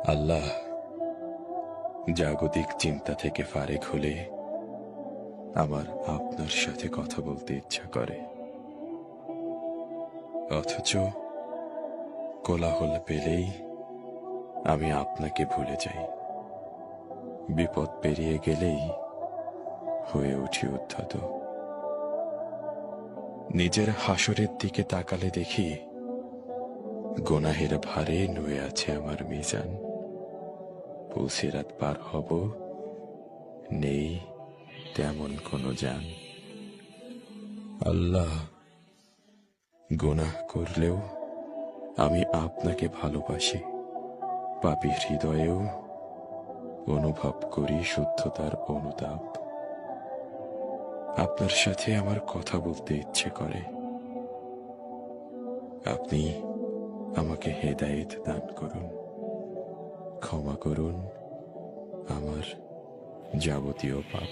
আল্লাহ, জাগতিক চিন্তা থেকে ফারেক হলে আমার আপনার সাথে কথা বলতে ইচ্ছা করে, অথচ কোলাহল পেলেই আমি আপনাকে ভুলে যাই। বিপদ পেরিয়ে গেলেই হয়ে উঠি উদ্ধত। নিজের হাসরের দিকে তাকালে দেখি গুনাহের ভারে নুয়ে আছে আমার মিজান। পুলসিরাত পার হব, নেই তেমন কোনো জান। আল্লাহ, গুনাহ করলেও আমি আপনাকে ভালোবাসি। পাপী হৃদয়েও অনুভব করি শুদ্ধতার অনুতাপ। আপনার সাথে আমার কথা বলতে ইচ্ছে করে। আপনি আমাকে হেদায়েত দান করুন, ক্ষমা করুন আমার যাবতীয় পাপ।